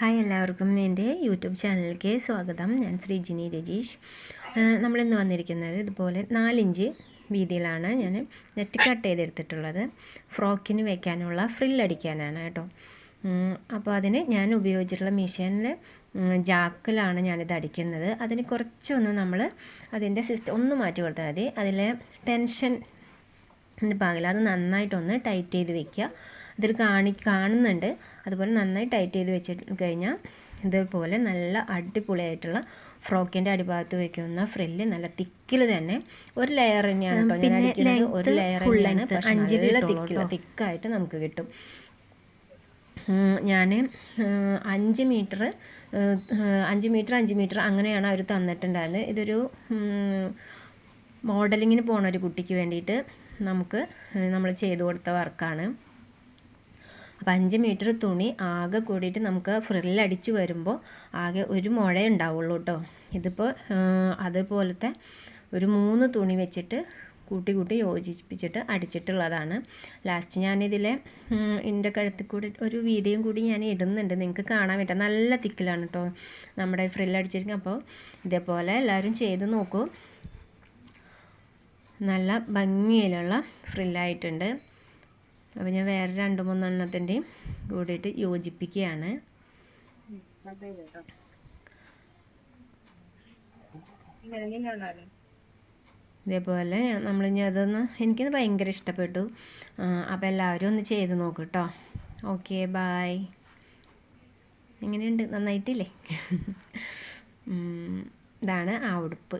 Hi എല്ലാവർക്കും എൻ്റെ YouTube ചാനലിലേക്ക് സ്വാഗതം. ഞാൻ ശ്രീജിനി രജീഷ്. നമ്മളിന്ന് വന്നിരിക്കുന്നത് ഇതുപോലെ 4 ഇഞ്ച് വീതിയിലാണ് ഞാൻ നെറ്റ് കട്ട് ചെയ്തെടുത്തിട്ടുള്ളത്. ഫ്രോക്കിന് വയ്ക്കാനുള്ള ഫ്രില്ലടിക്കാനാണ് കേട്ടോ. അപ്പോൾ അതിന് ഞാൻ ഉപയോഗിച്ചിട്ടുള്ള മെഷീനിൽ ജാക്കിലാണ് ഞാനിത് അടിക്കുന്നത്. അതിന് കുറച്ചൊന്ന് നമ്മൾ അതിൻ്റെ സിസ്റ്റം ഒന്ന് മാറ്റി കൊടുത്താൽ മതി. അതിലെ ടെൻഷൻ പാകില്ല, അത് നന്നായിട്ടൊന്ന് ടൈറ്റ് ചെയ്ത് വെക്കുക. അതിൽ കാണുന്നുണ്ട്. അതുപോലെ നന്നായി ടൈറ്റ് ചെയ്ത് വെച്ചിട്ട് കഴിഞ്ഞാൽ ഇതുപോലെ നല്ല അടിപൊളിയായിട്ടുള്ള ഫ്രോക്കിൻ്റെ അടിഭാഗത്ത് വയ്ക്കുന്ന ഫ്രില്ല് നല്ല തിക്കിൽ തന്നെ ഒരു ലെയർ തന്നെയാണ് കേട്ടോ ഞാൻ അടിക്കുന്നത്. ഒരു ലെയർ തന്നെയാണ്, പക്ഷേ നല്ല തിക്കായിട്ട് നമുക്ക് കിട്ടും. ഞാൻ 5 മീറ്റർ അങ്ങനെയാണ് അവർ തന്നിട്ടുണ്ടായിരുന്നത്. ഇതൊരു മോഡലിങ്ങിന് പോണ ഒരു കുട്ടിക്ക് വേണ്ടിയിട്ട് നമ്മൾ ചെയ്തു കൊടുത്ത വർക്കാണ്. അപ്പോൾ 5 മീറ്റർ തുണി ആകെ കൂടിയിട്ട് നമുക്ക് ഫ്രില്ലടിച്ച് വരുമ്പോൾ ആകെ ഒരു മുഴ ഉണ്ടാവുള്ളൂ കേട്ടോ. ഇതിപ്പോൾ അതുപോലത്തെ ഒരു 3 തുണി വെച്ചിട്ട് കൂട്ടി യോജിപ്പിച്ചിട്ട് അടിച്ചിട്ടുള്ളതാണ്. ലാസ്റ്റ് ഞാനിതിലെ എൻ്റെ കഴുത്തിൽ കൂടി ഒരു വീഡിയോയും കൂടി ഞാൻ ഇടുന്നുണ്ട്, നിങ്ങൾക്ക് കാണാൻ പറ്റുക. നല്ല തിക്കിലാണ് കേട്ടോ നമ്മുടെ ഫ്രില്ലടിച്ചിരിക്കുന്നത്. അപ്പോൾ ഇതേപോലെ എല്ലാവരും ചെയ്ത് നോക്കൂ. നല്ല ഭംഗിയിലുള്ള ഫ്രില്ലായിട്ടുണ്ട്. അപ്പോൾ ഞാൻ വേറെ 2-3 എണ്ണത്തിൻ്റെയും കൂടിയിട്ട് യോജിപ്പിക്കുകയാണ്. ഇതേപോലെ നമ്മളിനി എനിക്കത് ഭയങ്കര ഇഷ്ടപ്പെട്ടു. അപ്പോൾ എല്ലാവരും ഒന്ന് ചെയ്ത് നോക്കൂ കേട്ടോ. Okay, bye. എങ്ങനെയുണ്ട്? നന്നായിട്ടില്ലേ? ഇതാണ് ആ ഉടുപ്പ്.